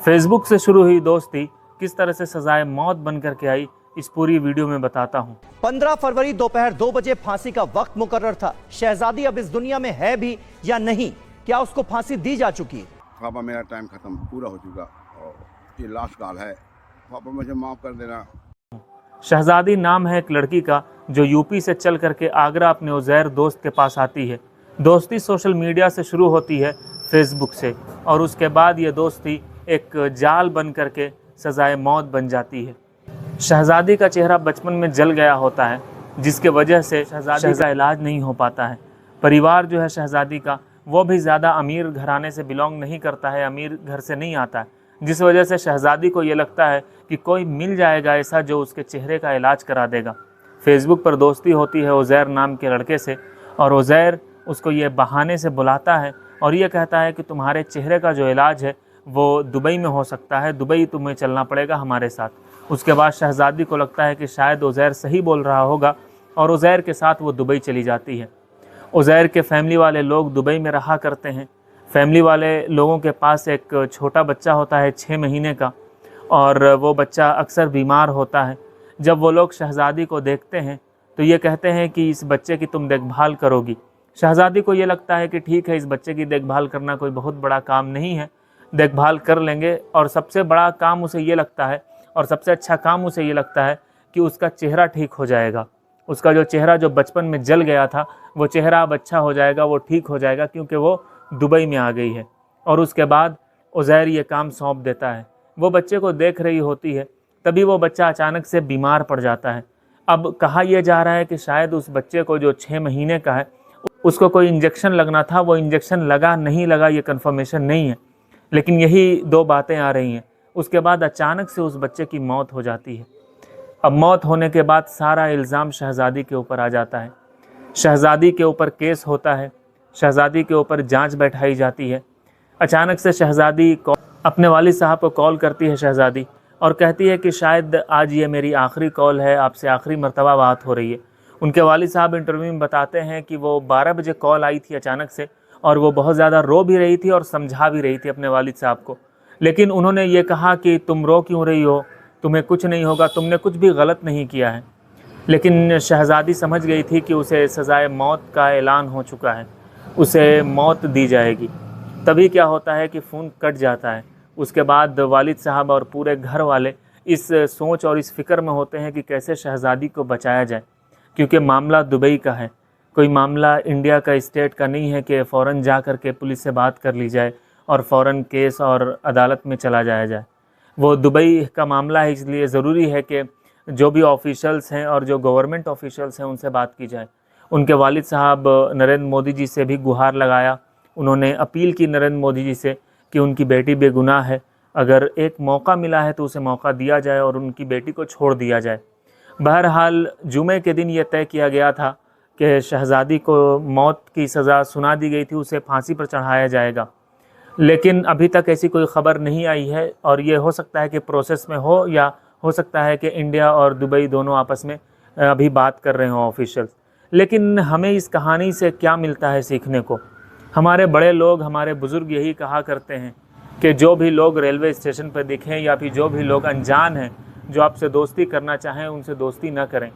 Facebook से शुरू हुई दोस्ती किस तरह से सजाए मौत बन करके आई, इस पूरी वीडियो में बताता हूँ। 15 फरवरी दोपहर 2 बजे फांसी का वक्त मुकर्रर था। शहजादी अब इस दुनिया में है भी या नहीं, क्या उसको फांसी दी जा चुकी है? पापा मेरा टाइम खत्म पूरा हो चुका और ये लास्ट कॉल है, पापा मुझे माफ़ कर देना। शहजादी नाम है एक लड़की का जो यूपी से चल करके आगरा अपने उज़ैर दोस्त के पास आती है। दोस्ती सोशल मीडिया से शुरू होती है, फेसबुक से, और उसके बाद ये दोस्ती एक जाल बन करके सजाए मौत बन जाती है। शहजादी का चेहरा बचपन में जल गया होता है, जिसके वजह से शहजादी का इलाज नहीं हो पाता है। परिवार जो है शहजादी का, वो भी ज़्यादा अमीर घराने से बिलोंग नहीं करता है, अमीर घर से नहीं आता है, जिस वजह से शहजादी को ये लगता है कि कोई मिल जाएगा ऐसा जो उसके चेहरे का इलाज करा देगा। फेसबुक पर दोस्ती होती है उज़ैर नाम के लड़के से, और उज़ैर उसको ये बहाने से बुलाता है और ये कहता है कि तुम्हारे चेहरे का जो इलाज है वो दुबई में हो सकता है, दुबई तुम्हें चलना पड़ेगा हमारे साथ। उसके बाद शहजादी को लगता है कि शायद उज़ैर सही बोल रहा होगा और उज़ैर के साथ वो दुबई चली जाती है। उज़ैर के फैमिली वाले लोग दुबई में रहा करते हैं। फैमिली वाले लोगों के पास एक छोटा बच्चा होता है 6 महीने का, और वो बच्चा अक्सर बीमार होता है। जब वो लोग शहजादी को देखते हैं तो ये कहते हैं कि इस बच्चे की तुम देखभाल करोगी। शहजादी को ये लगता है कि ठीक है, इस बच्चे की देखभाल करना कोई बहुत बड़ा काम नहीं है, देखभाल कर लेंगे। और सबसे बड़ा काम उसे ये लगता है, और सबसे अच्छा काम उसे ये लगता है कि उसका चेहरा ठीक हो जाएगा। उसका जो चेहरा जो बचपन में जल गया था, वो चेहरा अब अच्छा हो जाएगा, वो ठीक हो जाएगा, क्योंकि वो दुबई में आ गई है। और उसके बाद उज़ैर ये काम सौंप देता है। वो बच्चे को देख रही होती है, तभी वो बच्चा अचानक से बीमार पड़ जाता है। अब कहा यह जा रहा है कि शायद उस बच्चे को जो 6 महीने का है उसको कोई इंजेक्शन लगना था, वो इंजेक्शन लगा नहीं लगा ये कंफर्मेशन नहीं है, लेकिन यही 2 बातें आ रही हैं। उसके बाद अचानक से उस बच्चे की मौत हो जाती है। अब मौत होने के बाद सारा इल्ज़ाम शहजादी के ऊपर आ जाता है। शहजादी के ऊपर केस होता है, शहजादी के ऊपर जांच बैठाई जाती है। अचानक से शहजादी अपने वालिद साहब को कॉल करती है शहजादी, और कहती है कि शायद आज ये मेरी आखिरी कॉल है, आपसे आखिरी मर्तबा बात हो रही है। उनके वालिद साहब इंटरव्यू में बताते हैं कि वो 12 बजे कॉल आई थी अचानक से, और वो बहुत ज़्यादा रो भी रही थी और समझा भी रही थी अपने वालिद साहब को। लेकिन उन्होंने ये कहा कि तुम रो क्यों रही हो, तुम्हें कुछ नहीं होगा, तुमने कुछ भी गलत नहीं किया है। लेकिन शहजादी समझ गई थी कि उसे सज़ाए मौत का ऐलान हो चुका है, उसे मौत दी जाएगी। तभी क्या होता है कि फ़ोन कट जाता है। उसके बाद वालिद साहब और पूरे घर वाले इस सोच और इस फ़िक्र में होते हैं कि कैसे शहजादी को बचाया जाए, क्योंकि मामला दुबई का है, कोई मामला इंडिया का स्टेट का नहीं है कि फ़ौरन जा कर के पुलिस से बात कर ली जाए और फ़ौरन केस और अदालत में चला जाया जाए। वो दुबई का मामला है, इसलिए ज़रूरी है कि जो भी ऑफिशियल्स हैं और जो गवर्नमेंट ऑफिशियल्स हैं उनसे बात की जाए। उनके वालिद साहब नरेंद्र मोदी जी से भी गुहार लगाया, उन्होंने अपील की नरेंद्र मोदी जी से कि उनकी बेटी बेगुनाह है, अगर एक मौका मिला है तो उसे मौका दिया जाए और उनकी बेटी को छोड़ दिया जाए। बहरहाल जुमे के दिन ये तय किया गया था कि शहजादी को मौत की सज़ा सुना दी गई थी, उसे फांसी पर चढ़ाया जाएगा। लेकिन अभी तक ऐसी कोई ख़बर नहीं आई है, और ये हो सकता है कि प्रोसेस में हो, या हो सकता है कि इंडिया और दुबई दोनों आपस में अभी बात कर रहे हों ऑफिशियल्स। लेकिन हमें इस कहानी से क्या मिलता है सीखने को? हमारे बड़े लोग, हमारे बुज़ुर्ग यही कहा करते हैं कि जो भी लोग रेलवे स्टेशन पर दिखें या फिर जो भी लोग अनजान हैं जो आपसे दोस्ती करना चाहें, उनसे दोस्ती न करें।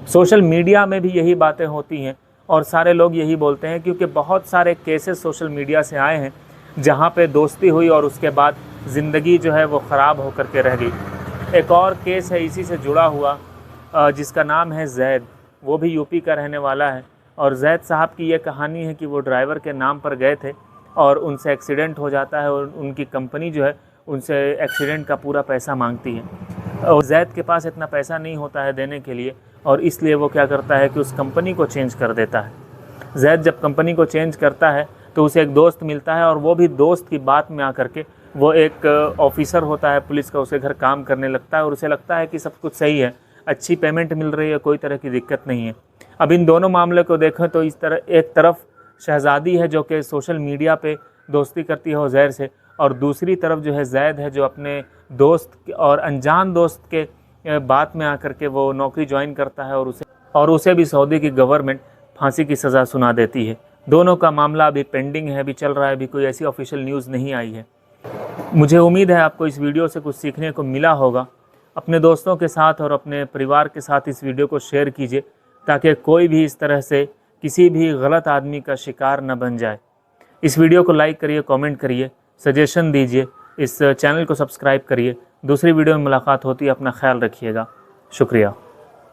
सोशल मीडिया में भी यही बातें होती हैं और सारे लोग यही बोलते हैं, क्योंकि बहुत सारे केसेस सोशल मीडिया से आए हैं जहाँ पे दोस्ती हुई और उसके बाद ज़िंदगी जो है वो ख़राब होकर के रह गई। एक और केस है इसी से जुड़ा हुआ, जिसका नाम है जैद, वो भी यूपी का रहने वाला है। और जैद साहब की ये कहानी है कि वो ड्राइवर के नाम पर गए थे और उनसे एक्सीडेंट हो जाता है, और उनकी कंपनी जो है उनसे एक्सीडेंट का पूरा पैसा मांगती है। और जैद के पास इतना पैसा नहीं होता है देने के लिए, और इसलिए वो क्या करता है कि उस कंपनी को चेंज कर देता है। जैद जब कंपनी को चेंज करता है तो उसे एक दोस्त मिलता है, और वो भी दोस्त की बात में आकर के वो एक ऑफिसर होता है पुलिस का, उसके घर काम करने लगता है, और उसे लगता है कि सब कुछ सही है, अच्छी पेमेंट मिल रही है, कोई तरह की दिक्कत नहीं है। अब इन दोनों मामले को देखें तो इस तरह एक तरफ शहजादी है जो कि सोशल मीडिया पे दोस्ती करती है उज़ैर से, और दूसरी तरफ जो है जैद है जो अपने दोस्त और अनजान दोस्त के बात में आकर के वो नौकरी ज्वाइन करता है, और उसे भी सऊदी की गवर्नमेंट फांसी की सज़ा सुना देती है। दोनों का मामला अभी पेंडिंग है, अभी चल रहा है, अभी कोई ऐसी ऑफिशियल न्यूज़ नहीं आई है। मुझे उम्मीद है आपको इस वीडियो से कुछ सीखने को मिला होगा। अपने दोस्तों के साथ और अपने परिवार के साथ इस वीडियो को शेयर कीजिए ताकि कोई भी इस तरह से किसी भी गलत आदमी का शिकार न बन जाए। इस वीडियो को लाइक करिए, कमेंट करिए, सजेशन दीजिए, इस चैनल को सब्सक्राइब करिए। दूसरी वीडियो में मुलाकात होती है। अपना ख्याल रखिएगा। शुक्रिया।